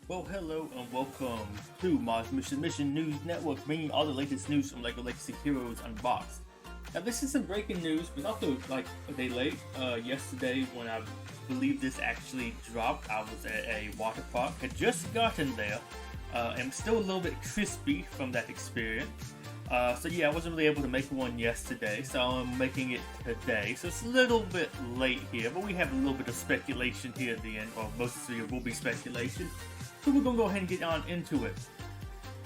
Well, hello and welcome to Mars Mission News Network, bringing all the latest news from LEGO Legacy Heroes Unboxed. Now, this is some breaking news, but also like a day late. Yesterday, when I believe this actually dropped, I was at a water park, had just gotten there, and still a little bit crispy from that experience. So yeah, I wasn't really able to make one yesterday, so I'm making it today. So it's a little bit late here, but we have a little bit of speculation here at the end, or most of it will be speculation. So we're gonna go ahead and get on into it.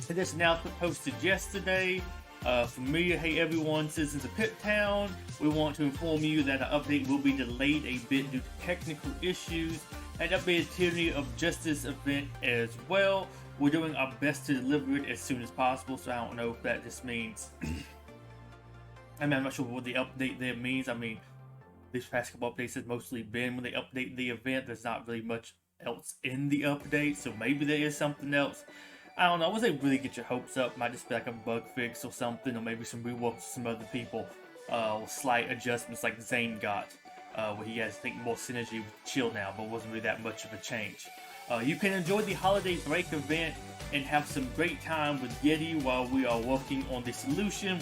And this announcement posted yesterday. From me, hey everyone, citizens of Pit Town, we want to inform you that our update will be delayed a bit due to technical issues, and updated Tyranny of Justice event as well. We're doing our best to deliver it as soon as possible, so I don't know if that just means... I'm not sure what the update there means. I mean, these past couple updates has mostly been when they update the event. There's not really much else in the update, so maybe there is something else. I don't know, I wouldn't say really get your hopes up. Might just be like a bug fix or something, or maybe some reworks with some other people. Slight adjustments like Zane got, where he has, I think, more synergy with Chill now, but wasn't really that much of a change. You can enjoy the holiday break event and have some great time with Yeti while we are working on the solution.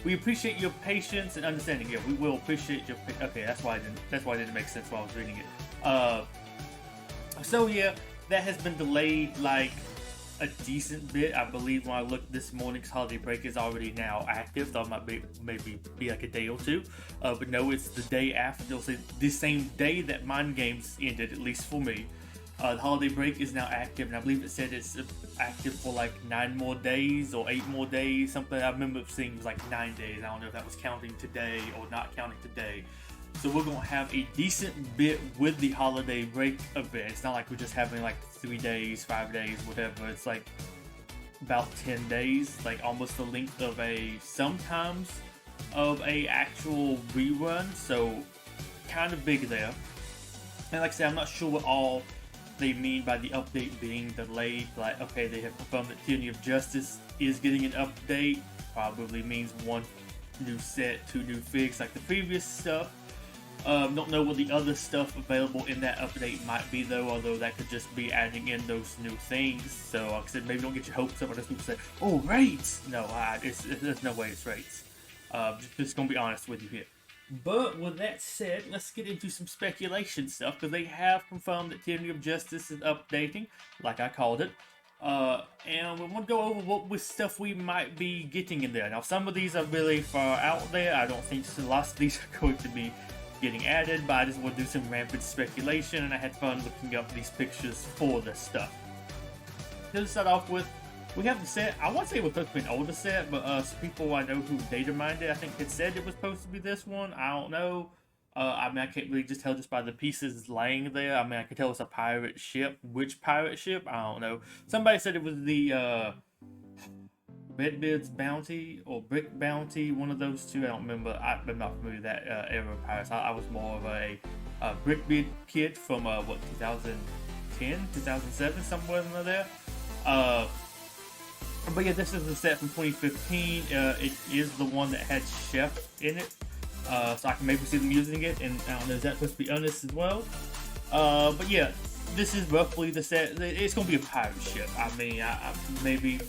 We appreciate your patience and understanding. Yeah, we will appreciate your. Okay, that's why it didn't make sense while I was reading it. So yeah, that has been delayed like a decent bit. I believe when I looked this morning's holiday break is already now active. Thought it might maybe be like a day or two, but no, it's the day after. They'll say the same day that Mind Games ended, at least for me. The holiday break is now active, and I believe it said it's active for like 9 more days or 8 more days, something. I remember seeing it was like 9 days. I don't know if that was counting today or not counting today. So we're going to have a decent bit with the holiday break event. It's not like we're just having like 3 days, 5 days, whatever. It's like about 10 days, like almost the length of sometimes of a actual rerun. So kind of big there. And like I said, I'm not sure what all they mean by the update being delayed. Like, okay, they have confirmed that Tyranny of Justice is getting an update. Probably means 1 new set, 2 new figs like the previous stuff. Don't know what the other stuff available in that update might be though, although that could just be adding in those new things. So like I said, maybe don't get your hopes up. I just need to say, oh, raids! No, there's no way it's raids. Just gonna be honest with you here. But with that said, let's get into some speculation stuff, because they have confirmed that Tyranny of Justice is updating, like I called it. And we want to go over what stuff we might be getting in there. Now, some of these are really far out there. I don't think a lot of these are going to be getting added, but I just want to do some rampant speculation, and I had fun looking up these pictures for this stuff. To start off with, we have the set. I want to say it was supposed to be an older set, but some people I know who data mined it, I think it said it was supposed to be this one. I don't know. I mean, I can't really just tell just by the pieces laying there. I mean, I can tell it's a pirate ship. Which pirate ship? I don't know. Somebody said it was the Redbeard's Bounty or Brick Bounty, one of those two. I don't remember. I'm not familiar with that era of pirates. I was more of a Brickbeard kid from 2010, 2007, somewhere in there. But yeah, this is the set from 2015. It is the one that had Chef in it, so I can maybe see them using it. And I don't know, is that supposed to be honest as well? But yeah, this is roughly the set. It's going to be a pirate ship. I mean, maybe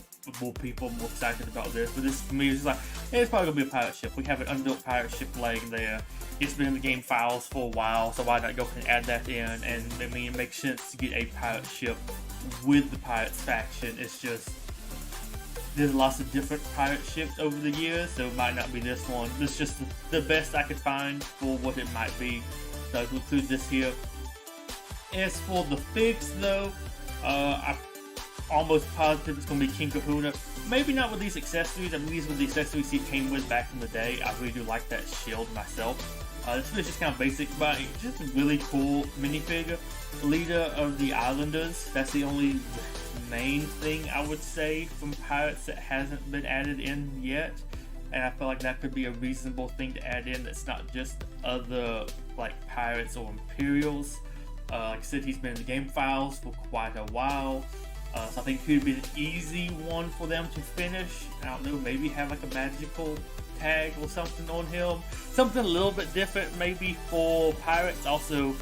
more people are more excited about this, but this for me is just like, hey, it's probably gonna be a pirate ship. We have an unbuilt pirate ship laying there. It's been in the game files for a while, so why not go ahead and add that in? And I mean, it makes sense to get a pirate ship with the pirates faction. It's just there's lots of different pirate ships over the years, so it might not be this one. It's just the best I could find for what it might be, so I'll include this here. As for the figs though, I'm almost positive it's going to be King Kahuna. Maybe not with these accessories. I mean, these were the accessories he came with back in the day. I really do like that shield myself. This is just kind of basic, but it's just a really cool minifigure. Leader of the Islanders. That's the only main thing I would say from Pirates that hasn't been added in yet. And I feel like that could be a reasonable thing to add in that's not just other like Pirates or Imperials. Like I said, he's been in the game files for quite a while. So I think he would be an easy one for them to finish. I don't know, maybe have like a magical tag or something on him. Something a little bit different maybe for Pirates. Also,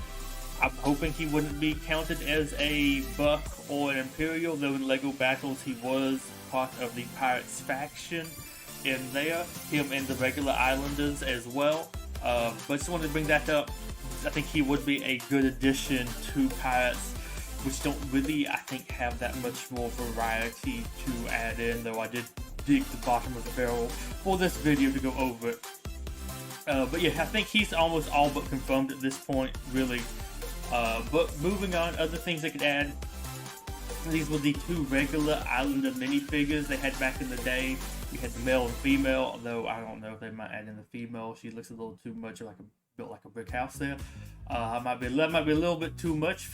I'm hoping he wouldn't be counted as a Buck or an Imperial, though in LEGO Battles he was part of the Pirates faction in there, him and the regular Islanders as well. But just wanted to bring that up. I think he would be a good addition to Pirates, which don't really, I think, have that much more variety to add in, though I did dig the bottom of the barrel for this video to go over it. But yeah, I think he's almost all but confirmed at this point, really. But moving on, other things they could add. These were the two regular Islander minifigures they had back in the day. We had the male and female, although I don't know if they might add in the female. She looks a little too much like built like a brick house there. That might be a little bit too much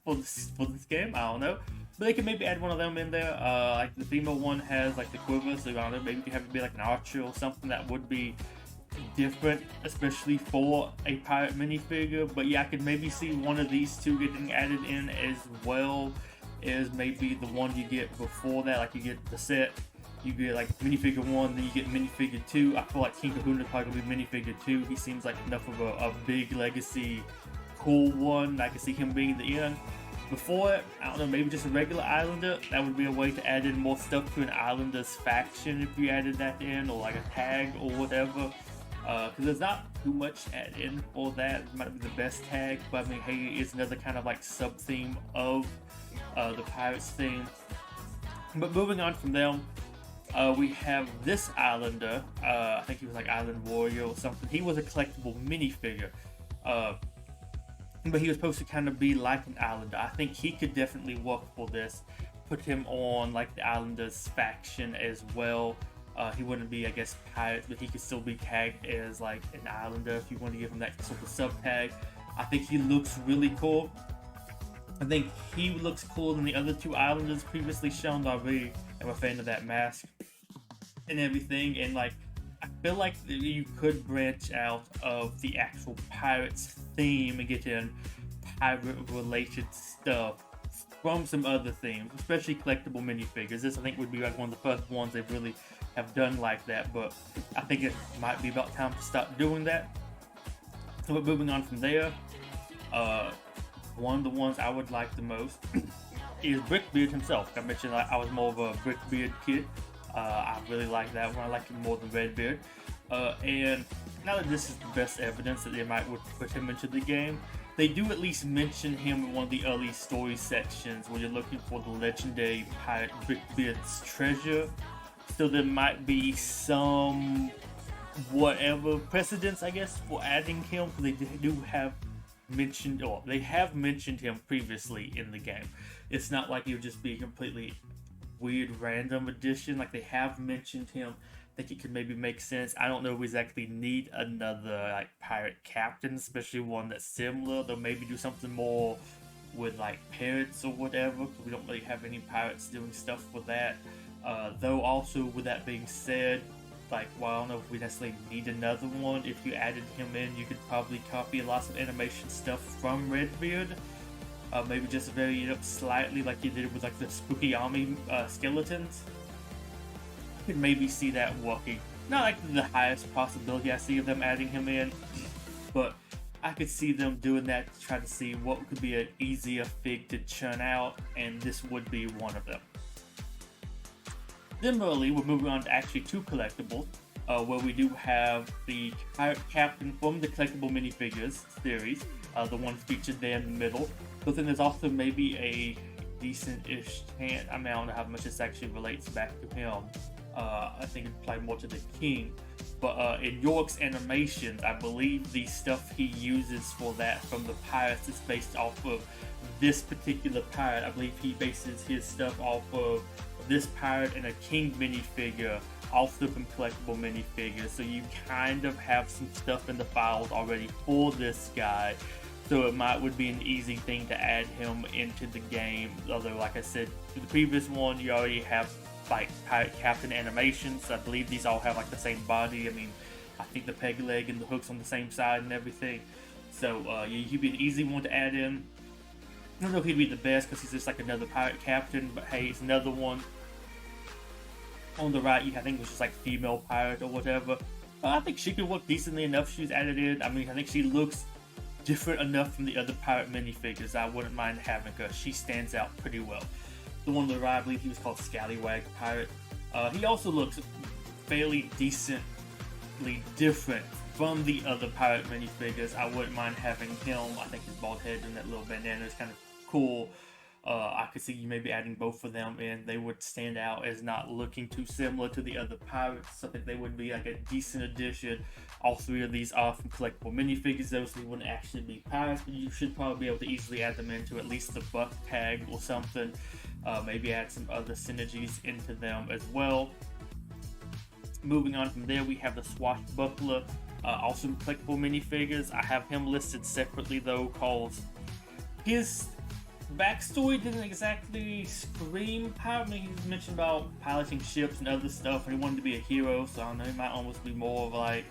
for this game. I don't know. But they could maybe add one of them in there. Like the female one has like the quiver, so I don't know, maybe you could have it be like an archer or something that would be different, especially for a pirate minifigure. But yeah, I could maybe see one of these two getting added in as well as maybe the one you get before that. Like you get the set, you get like minifigure 1, then you get minifigure 2. I feel like King Kahuna is probably gonna be minifigure 2. He seems like enough of a big legacy, cool one. I can see him being the end. Before it, I don't know, maybe just a regular Islander. That would be a way to add in more stuff to an Islanders faction if you added that in, or like a tag or whatever. Because there's not too much to add in for that. It might be the best tag, but I mean, hey, it's another kind of like sub theme of the Pirates theme. But moving on from them, we have this Islander. I think he was like Island Warrior or something. He was a collectible minifigure. But he was supposed to kind of be like an Islander. I think he could definitely work for this. Put him on like the Islanders faction as well. He wouldn't be, I guess, Pirates, but he could still be tagged as like an Islander if you want to give him that sort of sub tag. I think he looks really cool. I think he looks cooler than the other two Islanders previously shown. I really am a fan of that mask and everything. And like, I feel like you could branch out of the actual Pirates theme and get in pirate-related stuff from some other themes, especially collectible minifigures. This, I think, would be like one of the first ones they really have done like that, but I think it might be about time to start doing that. So, but moving on from there, one of the ones I would like the most is Brickbeard himself. I mentioned I was more of a Brickbeard kid. I really like that one. I like him more than Redbeard. And now that this is the best evidence that they might would put him into the game, they do at least mention him in one of the early story sections where you're looking for the legendary pirate Brickbeard's treasure. So there might be some whatever precedence, I guess, for adding him, because they do have mentioned, or they have mentioned him previously in the game. It's not like it would just be a completely weird random addition. Like, they have mentioned him. I think it could maybe make sense. I don't know if we exactly need another like pirate captain, especially one that's similar. They'll maybe do something more with like parrots or whatever, because we don't really have any pirates doing stuff with that. Though also, with that being said, like, well, I don't know if we necessarily need another one. If you added him in, you could probably copy lots of animation stuff from Redbeard. Maybe just vary it up slightly like you did with like the Spooky Army skeletons. I could maybe see that working. Not like the highest possibility I see of them adding him in, but I could see them doing that to try to see what could be an easier fig to churn out, and this would be one of them. Similarly, we're moving on to actually two collectibles, where we do have the pirate captain from the collectible minifigures series, the one featured there in the middle. But then there's also maybe a decent-ish chance. I mean, I don't know how much this actually relates back to him. I think it applied more to the king. But in York's animations, I believe the stuff he uses for that from the pirates is based off of this particular pirate. I believe he bases his stuff off of this pirate and a king minifigure, also from collectible minifigures. So you kind of have some stuff in the files already for this guy. So it would be an easy thing to add him into the game. Although, like I said, for the previous one, you already have like pirate captain animations. I believe these all have like the same body. I mean, I think the peg leg and the hook's on the same side and everything. So he'd be an easy one to add in. I don't know if he'd be the best because he's just like another pirate captain, but hey, it's another one. On the right, I think it was just like female pirate or whatever. I think she could work decently enough. She's added in. I mean, I think she looks different enough from the other pirate minifigures. I wouldn't mind having her. She stands out pretty well. The one that I believe he was called Scallywag Pirate. He also looks fairly decently different from the other pirate minifigures. I wouldn't mind having him. I think his bald head and that little bandana is kind of cool. I could see you maybe adding both of them in. They would stand out as not looking too similar to the other pirates. I think they would be like a decent addition. All three of these are from collectible minifigures, though, so they wouldn't actually be pirates, but you should probably be able to easily add them into at least the buck tag or something. Maybe add some other synergies into them as well. Moving on from there, we have the Swashbuckler, also collectible minifigures. I have him listed separately though, cause his backstory didn't exactly scream pirate. I mean, he's mentioned about piloting ships and other stuff, and he wanted to be a hero, so I don't know, he might almost be more of like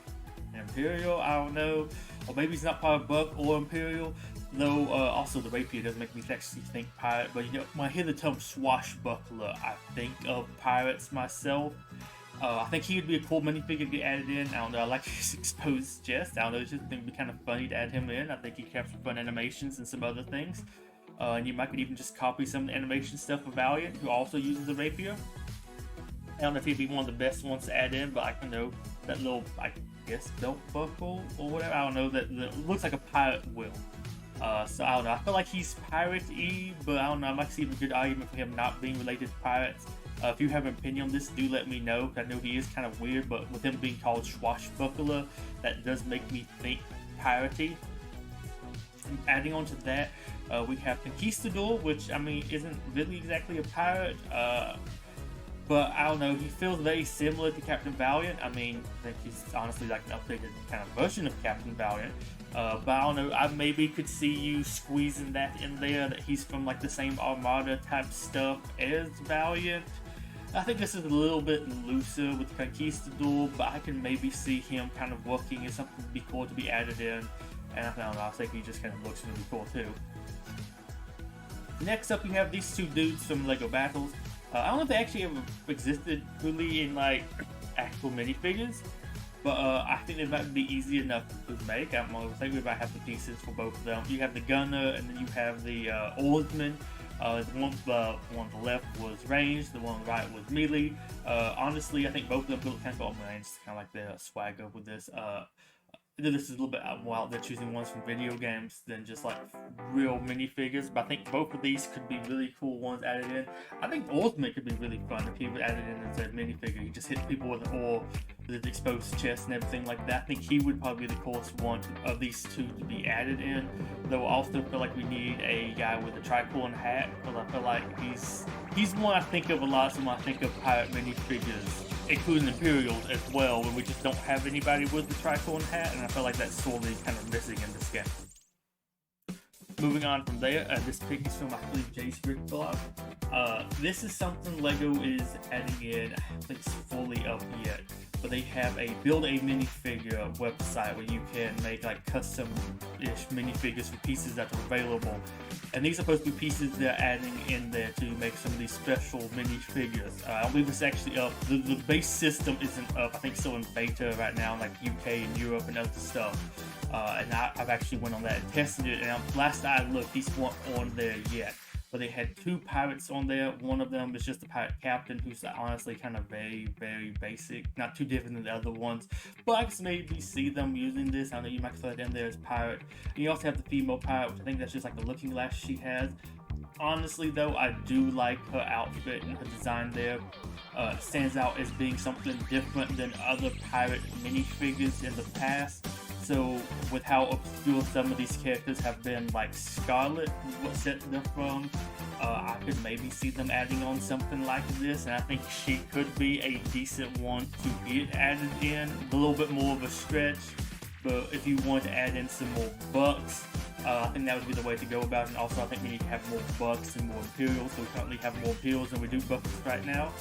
an Imperial, I don't know. Or maybe he's not part of Buck or Imperial, though also the rapier doesn't make me actually think pirate, but you know, when I hear the term Swashbuckler, I think of pirates myself. I think he would be a cool minifigure to get added in. I don't know, I like his exposed chest. I don't know, it's just going to be kind of funny to add him in. I think he captured fun animations and some other things. And you might could even just copy some of the animation stuff of Valiant, who also uses the rapier. I don't know if he'd be one of the best ones to add in, but I can know that little, I guess, belt buckle or whatever. I don't know, that looks like a pirate will. So I don't know, I feel like he's pirate-y, but I don't know, I might see a good argument for him not being related to pirates. If you have an opinion on this, do let me know. I know he is kind of weird, but with him being called Swashbuckler, that does make me think piratey. Adding on to that, we have Conquestador, which, I mean, isn't really exactly a pirate, but I don't know, he feels very similar to Captain Valiant. I mean, I think he's honestly like an updated kind of version of Captain Valiant, but I don't know, I maybe could see you squeezing that in there, that he's from like the same Armada type stuff as Valiant. I think this is a little bit looser with Conquestador, but I can maybe see him kind of working as something to be cool to be added in. And I don't know, I think he just kind of looks really cool too. Next up, you have these two dudes from LEGO Battles. I don't know if they actually ever existed really in like actual minifigures, but I think they might be easy enough to make. I think we might have the pieces for both of them. You have the gunner, and then you have the oarsman. The one on the left was ranged, the one on the right was melee. Honestly, I think both of them built kind of on range, kind of like the swagger with this. This is a little bit more out there, choosing ones from video games than just like real minifigures, but I think both of these could be really cool ones added in. I think Ultimate could be really fun if he was added in as a minifigure. He just hits people with an oar, with his exposed chest and everything like that. I think he would probably be the coolest one of these two to be added in, though I also feel like we need a guy with a tricorn hat, because I feel like he's one I think of a lot when I think of pirate minifigures, including Imperials as well, when we just don't have anybody with the tricorn hat, and I feel like that's sorely kind of missing in this game. Moving on from there, this pick is from, I believe, Jay's Rick blog. This is something LEGO is adding in. I don't think it's fully up yet, but they have a build a minifigure website where you can make like custom-ish minifigures for pieces that are available. And these are supposed to be pieces they're adding in there to make some of these special minifigures. I believe it's actually up. The base system isn't up. I think it's still in beta right now, like UK and Europe and other stuff. And I've actually went on that and tested it. And last I looked, these weren't on there yet. But they had two pirates on there. One of them is just a pirate captain, who's honestly kind of very, very basic. Not too different than the other ones. But I can maybe see them using this. I know you might throw it in there as pirate. And you also have the female pirate, which I think that's just like the looking glass she has. Honestly though, I do like her outfit and her design there. Stands out as being something different than other pirate minifigures in the past. So with how obscure some of these characters have been, like Scarlet, what set them from, I could maybe see them adding on something like this, and I think she could be a decent one to get added in. A little bit more of a stretch, but if you want to add in some more bucks, I think that would be the way to go about it. And also, I think we need to have more bucks and more Imperials, so we currently have more Imperials than we do bucks right now.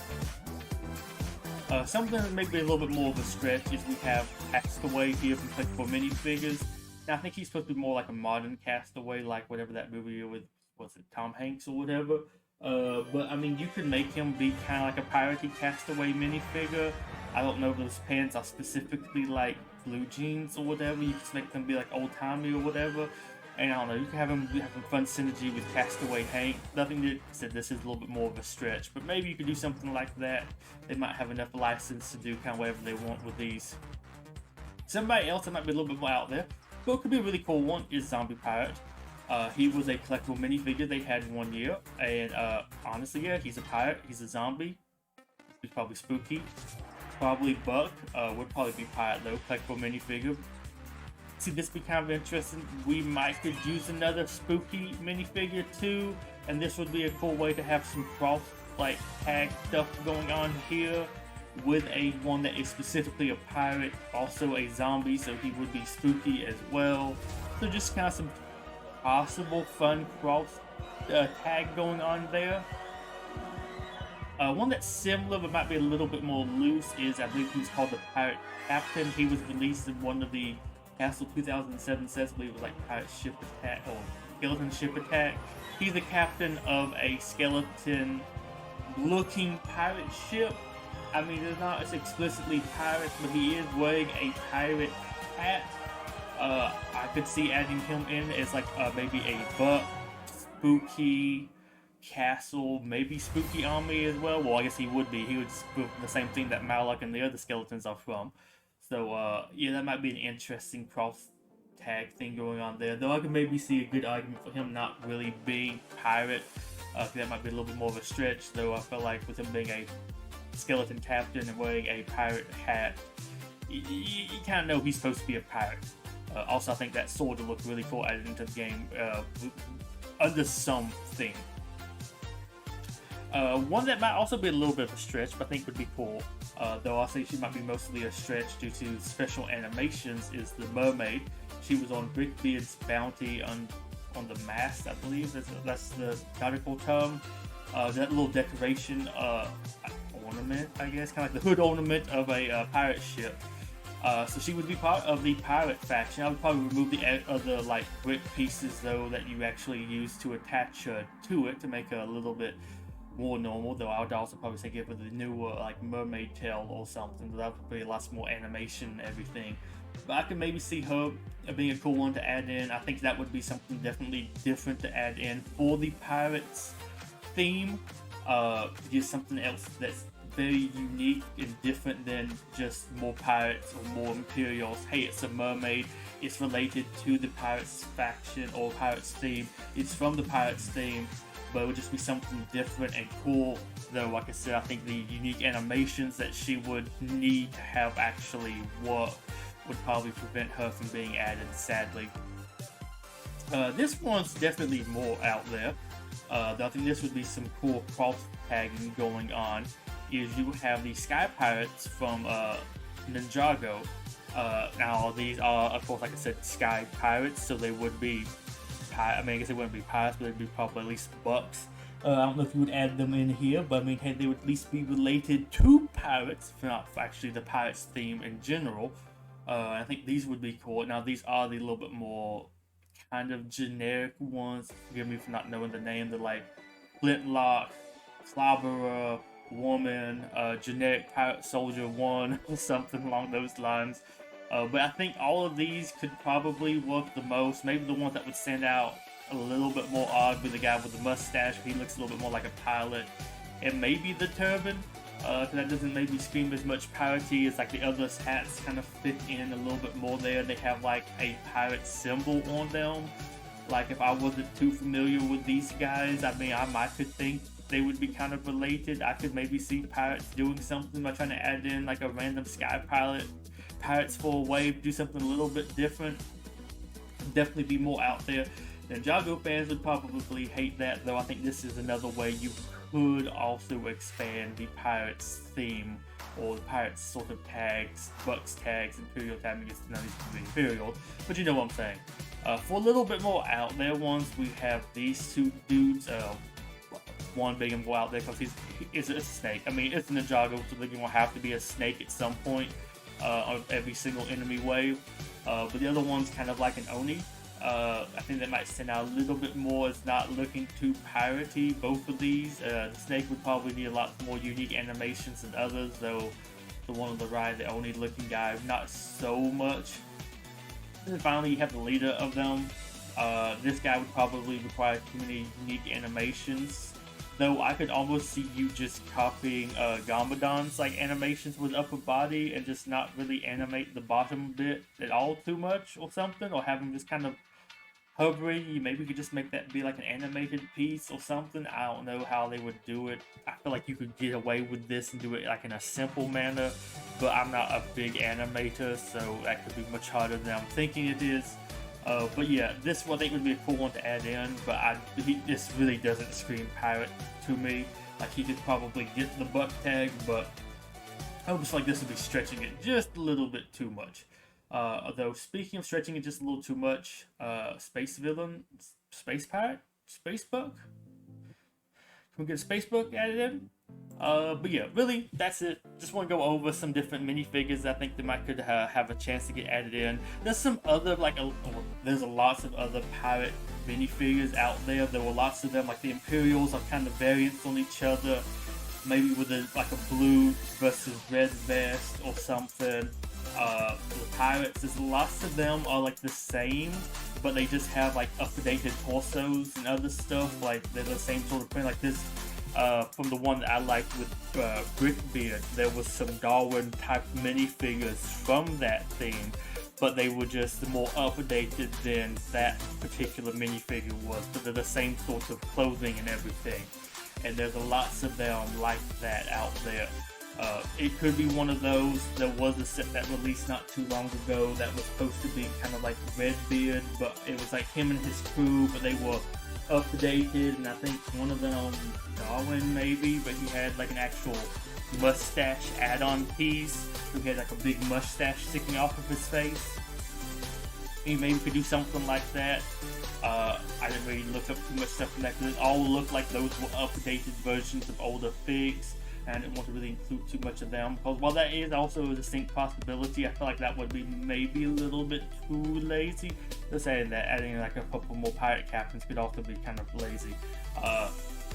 Something that may be a little bit more of a stretch is we have Castaway here from Collectible Minifigures. Now, I think he's supposed to be more like a modern Castaway, like whatever that movie with, was it Tom Hanks or whatever? But I mean, you could make him be kind of like a piratey Castaway minifigure. I don't know if those pants are specifically like blue jeans or whatever. You can make them be like old timey or whatever. And I don't know, you can have them having fun synergy with Castaway Hank. Nothing that said this is a little bit more of a stretch, but maybe you could do something like that. They might have enough license to do kind of whatever they want with these. Somebody else that might be a little bit more out there, but it could be a really cool one, is Zombie Pirate. He was a collectible minifigure they had 1 year, and honestly, yeah, he's a pirate, he's a zombie. He's probably spooky. Probably Buck, would probably be pirate though, collectible minifigure. See, this be kind of interesting. We might could use another spooky minifigure too, and this would be a cool way to have some cross like tag stuff going on here with a one that is specifically a pirate, also a zombie, so he would be spooky as well. So just kind of some possible fun cross tag going on there. One that's similar but might be a little bit more loose is, I believe he was called the Pirate Captain. He was released in one of the Castle 2007 sets. I believe it was like Pirate Ship Attack or Skeleton Ship Attack. He's the captain of a skeleton looking pirate ship. I mean, they're not as explicitly pirates, but he is wearing a pirate hat. I could see adding him in as like maybe a Buck, spooky castle, maybe spooky army as well. Well, I guess he would be. He would spook the same thing that Malak and the other skeletons are from. So, yeah, that might be an interesting cross tag thing going on there. Though I could maybe see a good argument for him not really being pirate. That might be a little bit more of a stretch, though I feel like with him being a skeleton captain and wearing a pirate hat, you kind of know he's supposed to be a pirate. Also, I think that sword would look really cool added into the game under something. One that might also be a little bit of a stretch, but I think would be cool, though I think she might be mostly a stretch due to special animations, is the Mermaid. She was on Brickbeard's bounty on the mast, I believe. That's the nautical term. That little decoration ornament, I guess, kind of like the hood ornament of a pirate ship. So she would be part of the pirate faction. I would probably remove the other like brick pieces though that you actually use to attach to it to make it a little bit more normal, though I would also probably say give it the newer like mermaid tail or something. That would be lots more animation and everything. But I could maybe see her being a cool one to add in. I think that would be something definitely different to add in for the pirates theme. Just something else that's very unique and different than just more pirates or more Imperials. Hey, it's a mermaid. It's related to the pirates faction or pirates theme. It's from the pirates theme. But it would just be something different and cool. Though, like I said, I think the unique animations that she would need to have actually work would probably prevent her from being added, sadly. This one's definitely more out there. I think this would be some cool cross-tagging going on. Is you have the Sky Pirates from Ninjago. Now, these are, of course, like I said, Sky Pirates, so they would be I mean, I guess they wouldn't be pirates, but they'd be probably at least Bucks. I don't know if you would add them in here, but I mean, hey, they would at least be related to pirates, if not actually the pirates theme in general. I think these would be cool. Now, these are the little bit more kind of generic ones. Forgive me for not knowing the name. They're like Flintlock, Clobberer, Woman, generic Pirate Soldier 1, or something along those lines. But I think all of these could probably work the most. Maybe the ones that would stand out a little bit more odd would be the guy with the mustache. He looks a little bit more like a pilot. And maybe the turban, because that doesn't maybe scream as much piratey as like the other hats kind of fit in a little bit more there. They have like a pirate symbol on them. Like if I wasn't too familiar with these guys, I mean, I might could think they would be kind of related. I could maybe see pirates doing something by trying to add in like a random sky pilot. Pirates for a wave, do something a little bit different. Definitely be more out there. Ninjago fans would probably hate that, though I think this is another way you could also expand the pirates theme or the pirates sort of tags, Bucks tags, Imperial tags. I guess none of these could be Imperial, but you know what I'm saying. For a little bit more out there ones, we have these two dudes. One being more out there because he's a snake. I mean, it's Ninjago, so they're going to have to be a snake at some point. On every single enemy wave, but the other one's kind of like an Oni. I think that might stand out a little bit more. It's not looking too piratey, both of these. The snake would probably need a lot more unique animations than others, though the one on the right, the only looking guy, not so much. And then finally, you have the leader of them. This guy would probably require too many unique animations. Though I could almost see you just copying Gambadon's like animations with upper body and just not really animate the bottom bit at all too much or something, or have him just kind of hovering. You maybe could just make that be like an animated piece or something. I don't know how they would do it. I feel like you could get away with this and do it like in a simple manner, but I'm not a big animator, so that could be much harder than I'm thinking it is. But yeah, this one I think would be a cool one to add in, but this really doesn't scream pirate to me. Like, he could probably get the buck tag, but I almost feel like this would be stretching it just a little bit too much. Although, speaking of stretching it just a little too much, space villain, space pirate, space buck? Can we get a space buck added in? But yeah, really, that's it. Just want to go over some different minifigures I think that might could have a chance to get added in. There's some other, there's lots of other pirate minifigures out there. There were lots of them, like the Imperials are kind of variants on each other. Maybe with a blue versus red vest or something. The pirates, there's lots of them are like the same, but they just have like updated torsos and other stuff. Like they're the same sort of print. Like this, from the one that I liked with Brickbeard, there was some Darwin type minifigures from that theme, but they were just more updated than that particular minifigure was. But they're the same sort of clothing and everything. And there's lots of them like that out there. It could be one of those. There was a set that released not too long ago that was supposed to be kind of like Redbeard, but it was like him and his crew, but they were updated, and I think one of them, Darwin maybe, but he had like an actual mustache add-on piece, who had like a big mustache sticking off of his face. He maybe could do something like that. I didn't really look up too much stuff from that, because it all looked like those were updated versions of older figs. And I didn't want to really include too much of them, because while that is also a distinct possibility, I feel like that would be maybe a little bit too lazy. Just saying that adding like a couple more pirate captains could also be kind of lazy.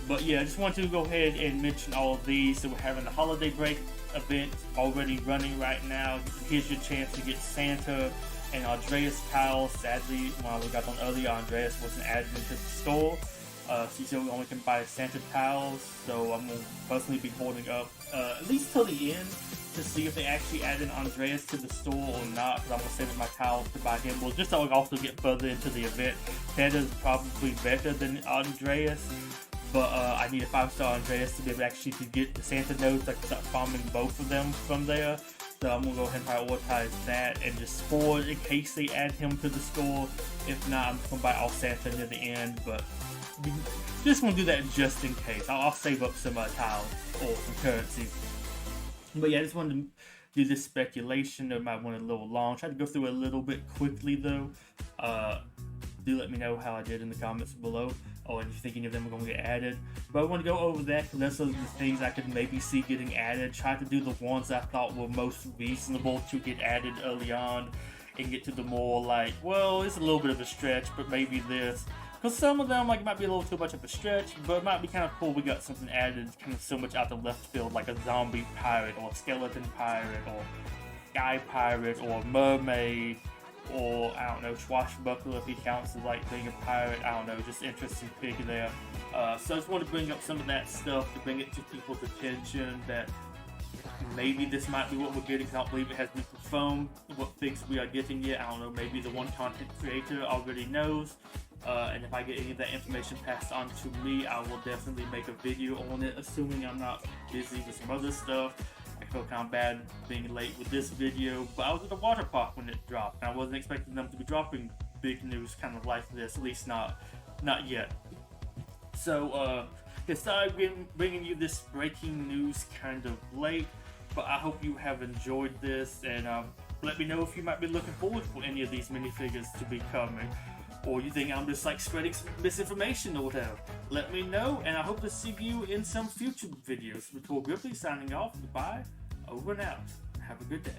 But yeah, I just want to go ahead and mention all of these. So we're having the holiday break event already running right now. Here's your chance to get Santa and Andreas tiles. Sadly, when we got on earlier, Andreas wasn't added into the store. So you still only can buy Santa tiles, so I'm going to personally be holding up at least till the end to see if they actually added Andreas to the store or not, because I'm going to save up my tiles to buy him. Well, just so I can also get further into the event. Santa's probably better than Andreas, but I need a 5-star Andreas to be able to actually get the Santa nodes. I can start farming both of them from there. So I'm going to go ahead and prioritize that and just score in case they add him to the store. If not, I'm just going to buy all Santa near the end, but just want to do that just in case. I'll save up some tiles or some currency. But yeah, I just wanted to do this speculation. It might went a little long. Try to go through it a little bit quickly though. Do let me know how I did in the comments below, or if you think any of them are going to get added. But I want to go over that because that's some of the things I could maybe see getting added. Try to do the ones I thought were most reasonable to get added early on, and get to the more like, well, it's a little bit of a stretch, but maybe this. Because some of them might be a little too much of a stretch, but it might be kind of cool we got something added kind of so much out the left field, like a zombie pirate, or a skeleton pirate, or sky pirate, or mermaid, or I don't know, Swashbuckler if he counts as like being a pirate. I don't know, just interesting pick there. So I just want to bring up some of that stuff to bring it to people's attention that maybe this might be what we're getting. I don't believe it has been confirmed what figs we are getting yet. I don't know, maybe the one content creator already knows. And if I get any of that information passed on to me, I will definitely make a video on it, assuming I'm not busy with some other stuff. I feel kind of bad being late with this video, but I was at the water park when it dropped, and I wasn't expecting them to be dropping big news kind of like this, at least not yet. So, sorry bringing you this breaking news kind of late, but I hope you have enjoyed this, and let me know if you might be looking forward for any of these minifigures to be coming. Or you think I'm just like spreading some misinformation or whatever. Let me know, and I hope to see you in some future videos. Riddle Grippy signing off. Goodbye, over and out. Have a good day.